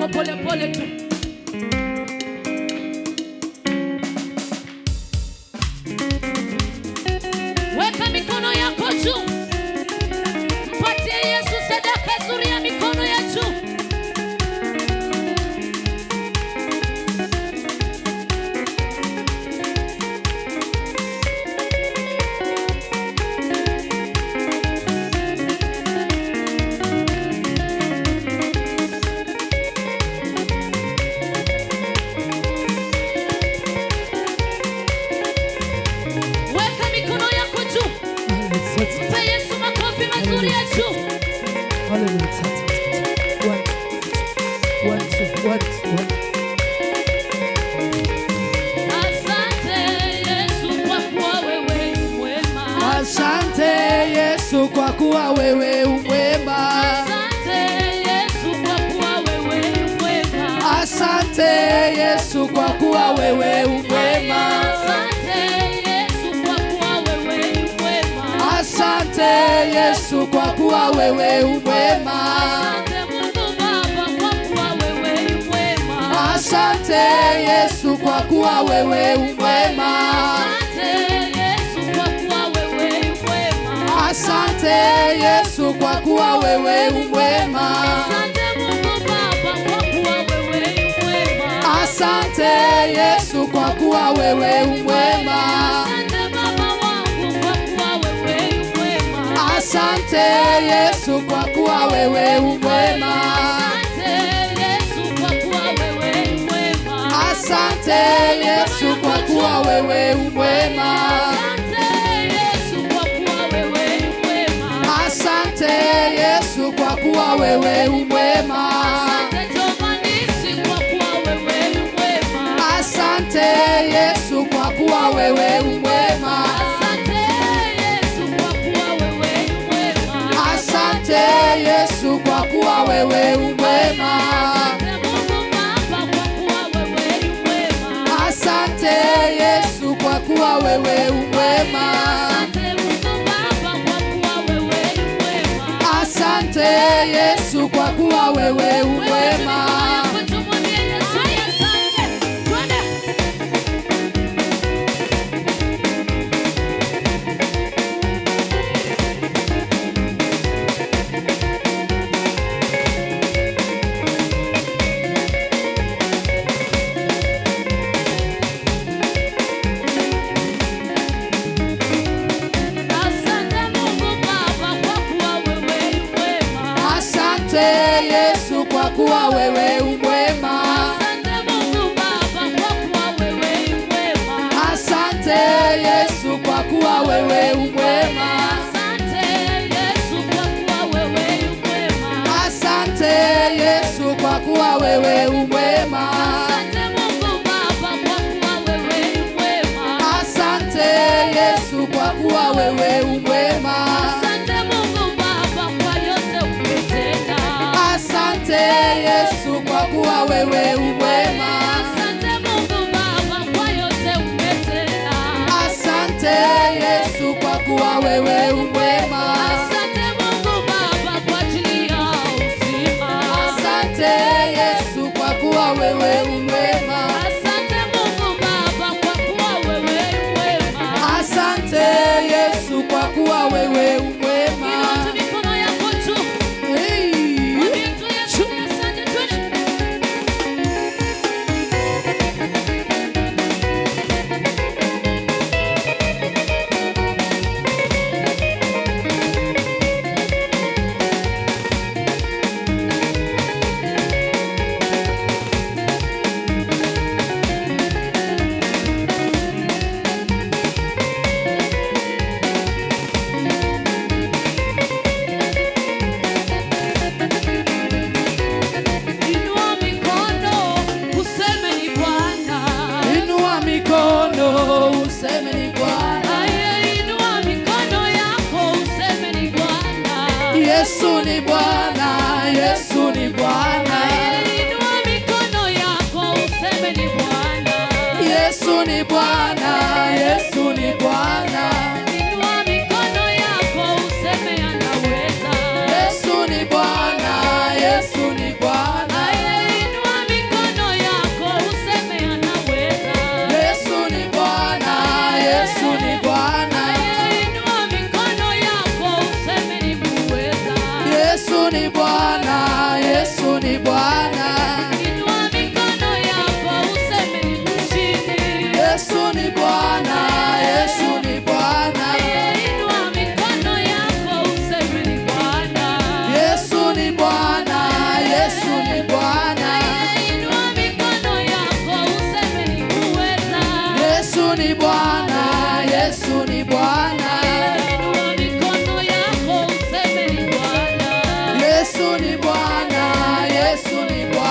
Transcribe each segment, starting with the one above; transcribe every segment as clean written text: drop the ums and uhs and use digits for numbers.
kwa pole pole tu. Weka mikono yako juu. Mpatie Yesu sadaka nzuri ya mikono ya juu. Asante Yesu kwa kuwa wewe umwema. Asante Yesu kwa kuwa wewe umwema. Asante Yesu kwa kuwa wewe umwema. Asante Yesu kwa kuwa wewe umwema. Asante Yesu kwa kuwa wewe umwema. Asante Mungu Baba kwa kuwa wewe umwema. Asante Yesu kwa kuwa wewe umwema. Asante Yesu kwa kuwa wewe umwema. Asante Mungu Baba kwa kuwa wewe umwema. Asante Yesu kwa kuwa wewe umwema. Asante Baba wangu kwa kuwa wewe umwema. Asante Yesu kwa kuwa wewe umwema. Asante Yesu kwa kuwa wewe umwema. Asante Yesu kwa kuwa wewe umwema. Asante Yesu kwa kuwa wewe umwema. Asante Yesu kwa kuwa wewe umwema. Asante Yesu kwa kuwa wewe umwema. Asante Yesu kwa kuwa wewe umwema. Asante Yesu kwa kuwa wewe umwema. Asante Yesu kwa kuwa wewe umwema. Asante Yesu kwa kuwa wewe umwema. Asante Yesu kwa kuwa wewe umwema. Asante Yesu kwa kuwa wewe umwema. Asante Yesu kwa kuwa wewe umwema. Asante Yesu kwa kuwa wewe umwema. Asante Yesu kwa kuwa wewe umwema. Useme ni Bwana. Inua mikono yako useme ni Bwana. Yesu ni Bwana, Yesu ni Bwana. Inua mikono yako useme ni Bwana. Yesu ni Bwana, Yesu ni Bwana. Inua mikono yako useme anaweza. Yesu ni Bwana, Yesu ni Bwana. Inua ni Bwana, Yesu ni Bwana. Inua mikono yako useme ni mshindi. Yesu ni Bwana, Yesu ni Bwana. Inua mikono yako useme ni Bwana. Yesu ni Bwana, Yesu ni Bwana. Inua mikono yako useme ni muweza. Yesu ni Bwana, Yesu ni Bwana. Inua mikono yako useme ni Bwana. Yesu ni Bwana, Yesu ni Bwana.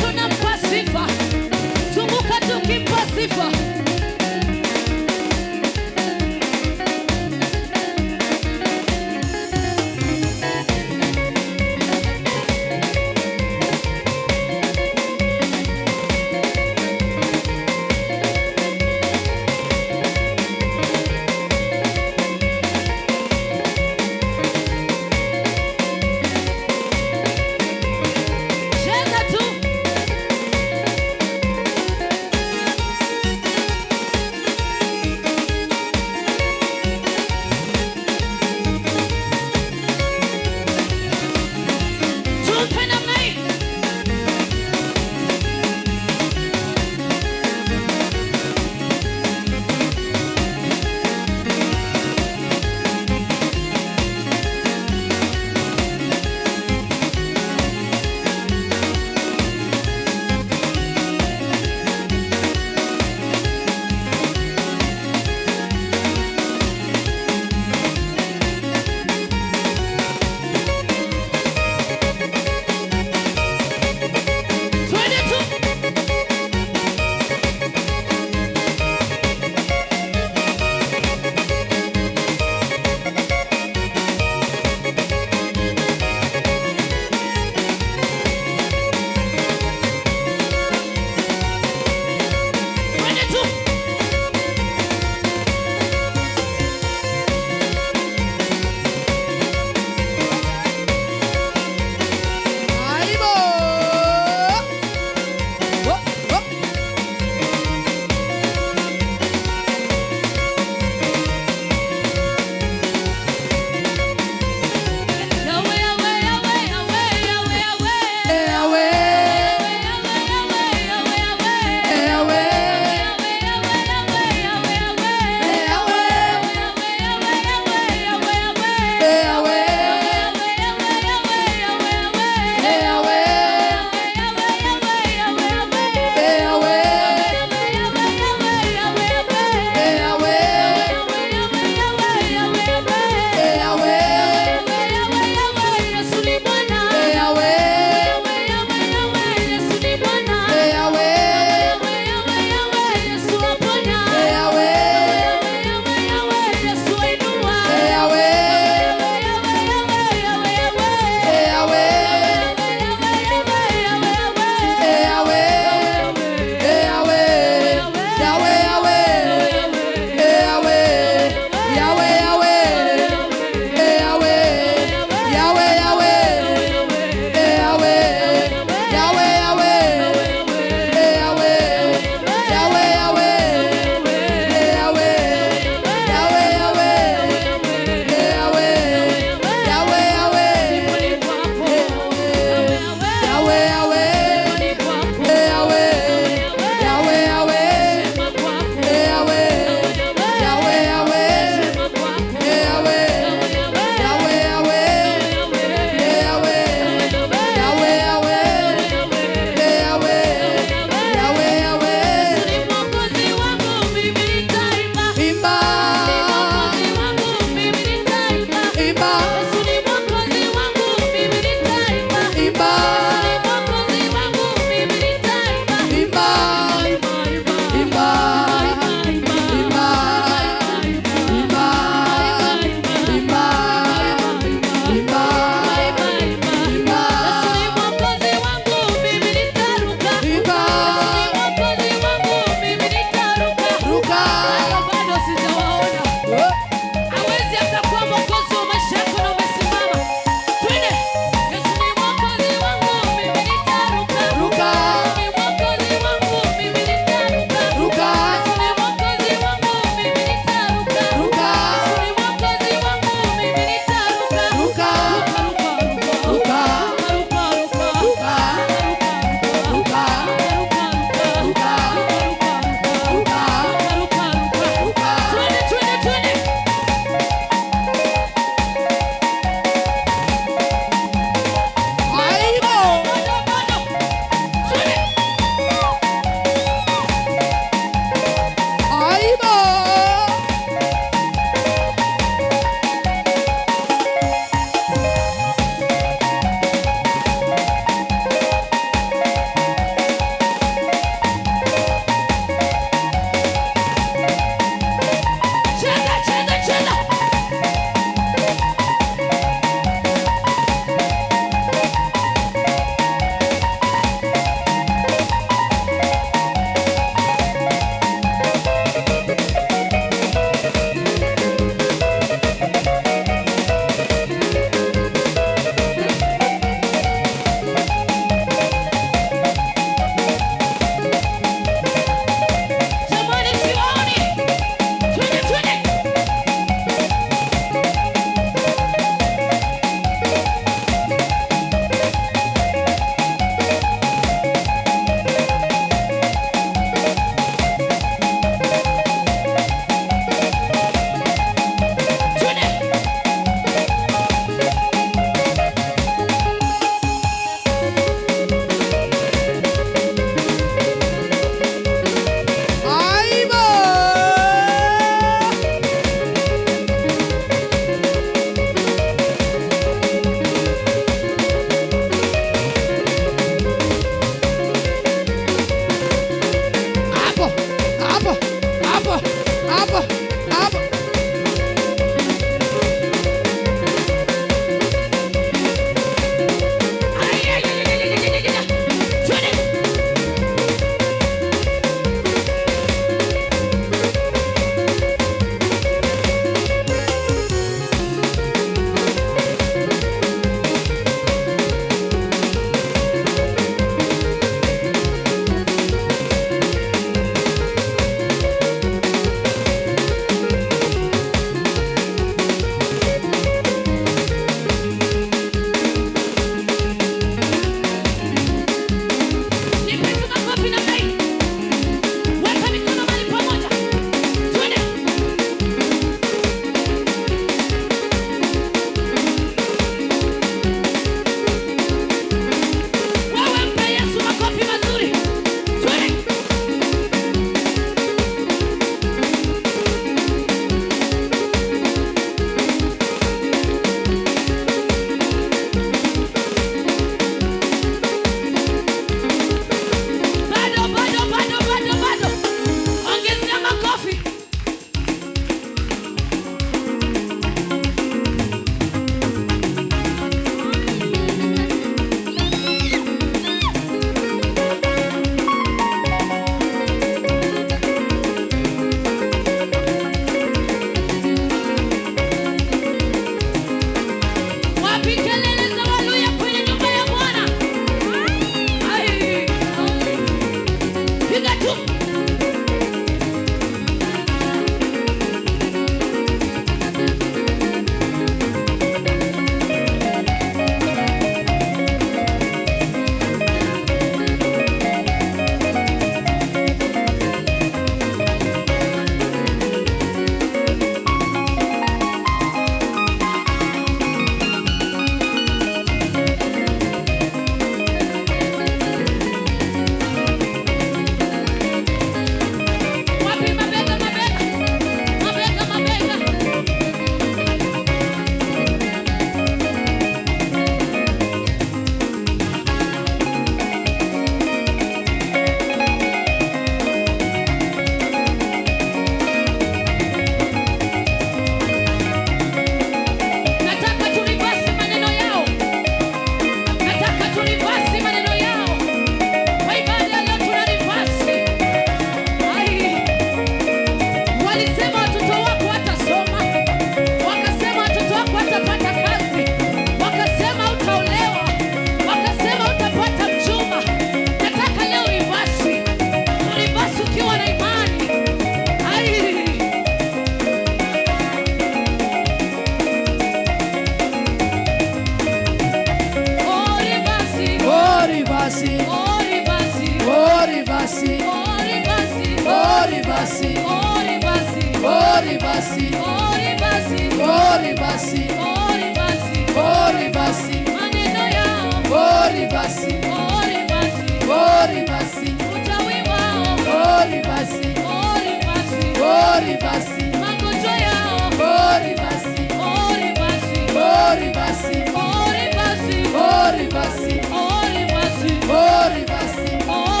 rivasi, oh rivasi, oh rivasi, oh rivasi, oh rivasi, oh rivasi, oh rivasi, oh rivasi, oh rivasi, maneno yao, oh rivasi, oh rivasi, oh rivasi, utawi wao, oh rivasi, oh rivasi, oh rivasi, magonjwa yao, oh rivasi, oh rivasi, oh rivasi, oh rivasi, oh rivasi, oh rivasi, oh rivasi, oh rivasi, oh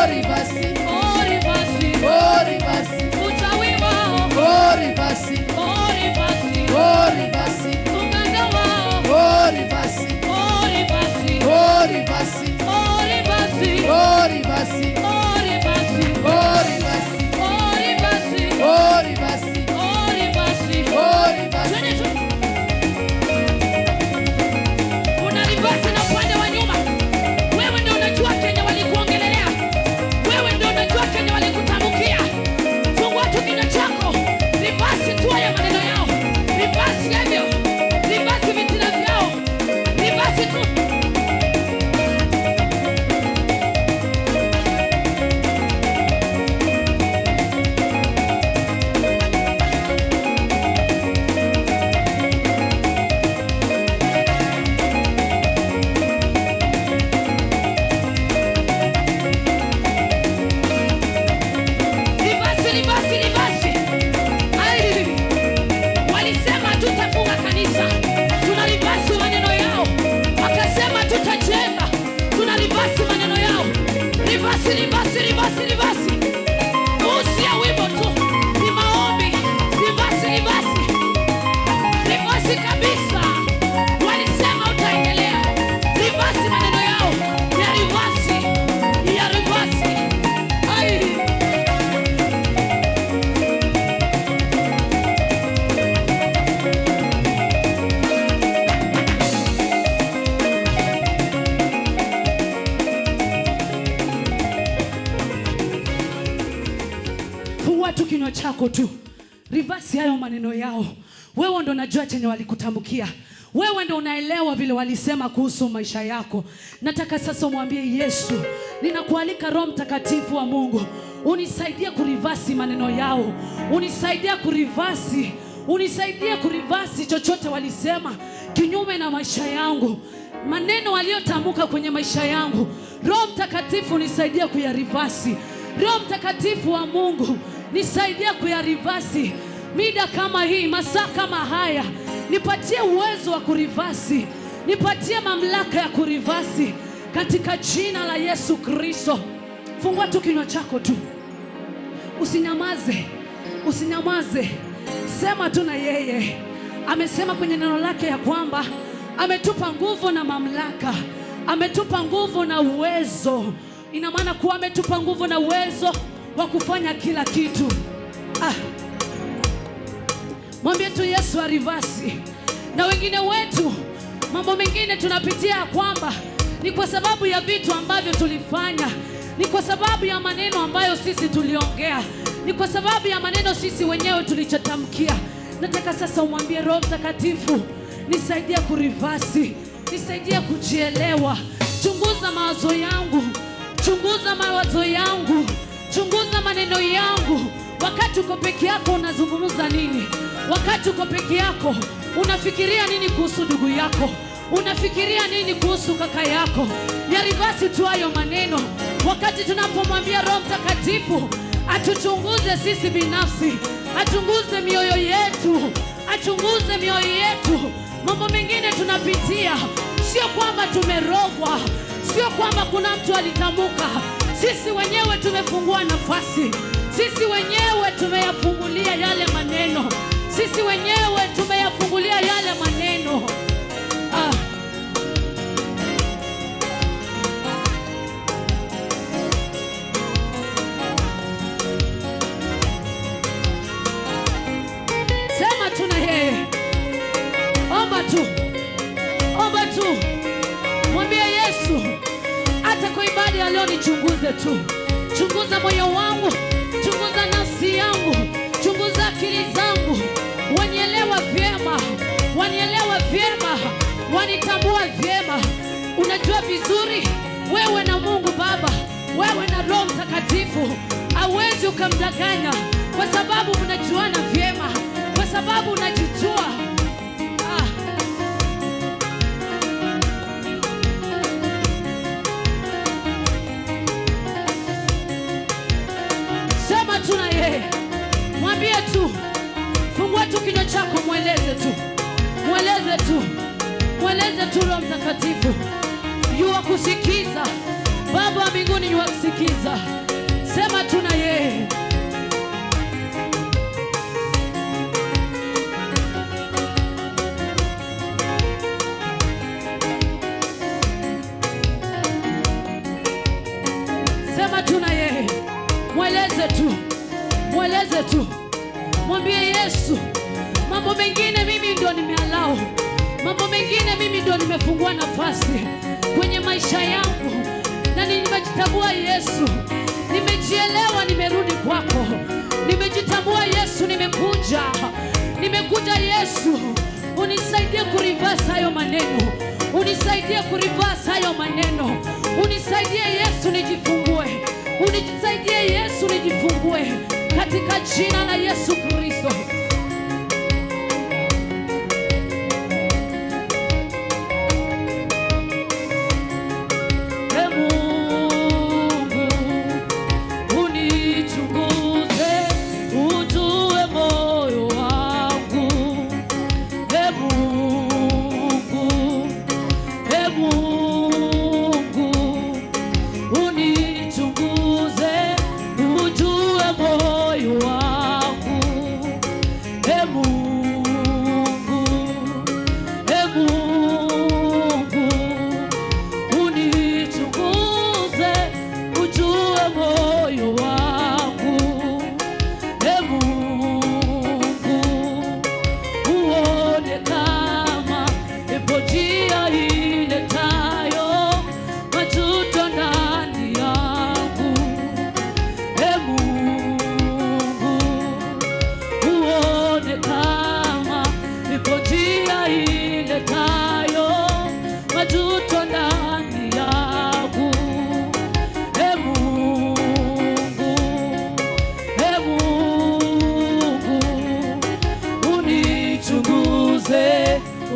rivasi, oh rivasi, oh rivasi, utawi wao, oh rivasi, oh rivasi, oh rivasi, uganga wao, oh rivasi, oh rivasi, oh rivasi, oh rivasi, oh rivasi, oh rivasi, oh rivasi, oh rivasi, oh rivasi, oh rivasi. oh rivasi. Twende tu. Una rivasi na upande wa nyuma. Wewe ndio unajua kenye walikuongelelea. Wewe ndio unajua kenye walikutamkia. Fungua tu kinywa chako. Rivasi tu haya maneno yao. Rivasi hivyo. Rivasi vitina vyao. Rivasi tu. Rivasi, rivasi, rivasi. Ai. Walisema tutafunga kanisa. Tuna rivasi maneno yao. Wakasema tutajenga. Tuna rivasi maneno yao. Rivasi, rivasi, rivasi, rivasi. Usi ya wimbo tu. Ni maombi. Rivasi, rivasi. Rivasi kabisa. Walisema utaendelea. Rivasi maneno yao. Ya rivasi. Ya rivasi. Ai. Fungua tu kinywa chako tu. Rivasi hayo maneno yao. Wewe ndo unajua chenye walikutamkia. Wewe ndo unaelewa vile walisema kuhusu maisha yako. Nataka sasa umwambie Yesu, ninakualika Roho Mtakatifu wa Mungu, unisaidie kurivasi maneno yao. Unisaidie kurivasi. Unisaidie kurivasi chochote walisema kinyume na maisha yangu. Maneno waliotamka kwenye maisha yangu. Roho Mtakatifu nisaidie kuyarivasi. Roho Mtakatifu wa Mungu nisaidie kuyarivasi. Mida kama hii, masaa kama haya, nipatie uwezo wa kurivasi. Nipatie mamlaka ya kurivasi katika jina la Yesu Kristo. Fungua tu kinywa chako tu. Usinyamaze. Usinyamaze. Sema tu na yeye. Amesema kwenye neno lake ya kwamba ametupa nguvu na mamlaka. Ametupa nguvu na uwezo. Ina maana kuwa ametupa nguvu na uwezo wa kufanya kila kitu. Mwambie tu Yesu arivasi. Na wengine wetu mambo mengine tunapitia kwamba ni kwa sababu ya vitu ambavyo tulifanya, ni kwa sababu ya maneno ambayo sisi tuliongea, ni kwa sababu ya maneno sisi wenyewe tulichotamkia. Nataka sasa umwambie Roho Mtakatifu, nisaidie kurivasi, nisaidie kujielewa. Chunguza mawazo yangu, chunguza mawazo yangu, chunguza maneno yangu. Wakati uko peke yako unazungumza nini? Wakati uko peke yako unafikiria nini kuhusu ndugu yako? Unafikiria nini kuhusu kaka yako? Yarivasi tu hayo maneno. Wakati tunapomwambia Roho Mtakatifu atuchunguze sisi binafsi, achunguze mioyo yetu, achunguze mioyo yetu. Mambo mengine tunapitia, sio kwamba tumerogwa, sio kwamba kuna mtu alitamuka. Sisi wenyewe tumefungua nafasi, sisi wenyewe tumeyafungulia yale maneno, sisi wenyewe tumeyafungulia yale maneno. Sema tu na yeye, omba tu, omba tu. Mwambie Yesu, hata kwa ibada ya leo nichunguze tu. Chunguza moyo wangu, chunguza nafsi yangu, chunguza akili zangu. Wanielewa vyema, wanielewa vyema, wanitambua vyema. Unajua vizuri wewe na Mungu Baba, wewe na ukamdanganya, kwa sababu mnajuana vyema, kwa sababu unajijua. Sema tu na yeye, mwambie tu, fungua tu kinywa chako, mweleze tu, mweleze tu, mweleze tu. Roho Mtakatifu yuwa kusikiza, Baba wa mbinguni yuwa kusikiza. Sema tu na yeye. Sema tu na yeye, mweleze tu, mweleze tu, mwambie Yesu, mambo mengine mimi ndio nimealao, mambo mengine mimi ndio nimefungua nafasi kwenye maisha yangu, na nimejitambua Yesu, nimejielewa, nimerudi kwako, nimejitambua Yesu, nimekuja Yesu, unisaidie kureverse hayo maneno, unisaidie kureverse hayo maneno, unisaidie Yesu nijifungue, unisaidie Yesu nijifungue, katika jina la Yesu Kristo.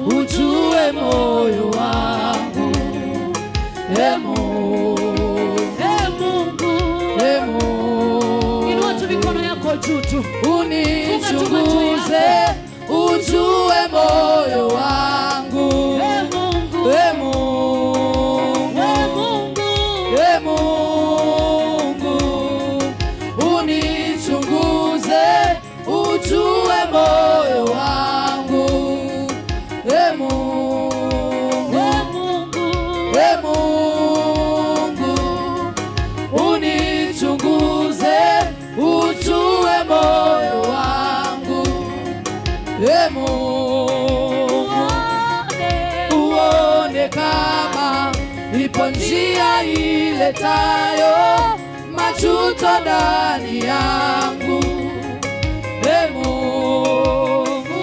Ujue moyo wangu, Mungu, inua tu mikono yako juu tu, unichunguze, ujue moyo wangu, Mungu, unichunguze, ujue moyo wangu, Mungu, unichunguze, ujue moyo wangu, Mungu, uone kama ipo njia iletayo majuto ndani yangu, Mungu,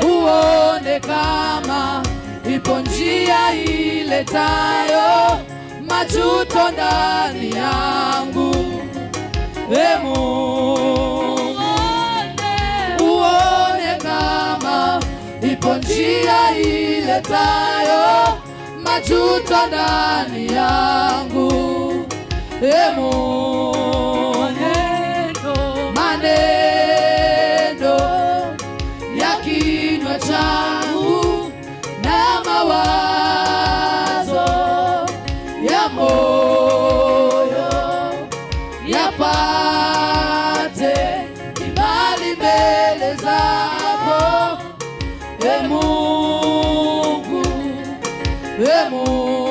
uone kama ipo njia iletayo majuto ndani yangu, Mungu, uone kama ipo njia iletayo majuto ndani yangu, Mungu, maneno ya kinywa changu na mawazo ya moyo yapate kibali mbele zako, Mungu, Mungu.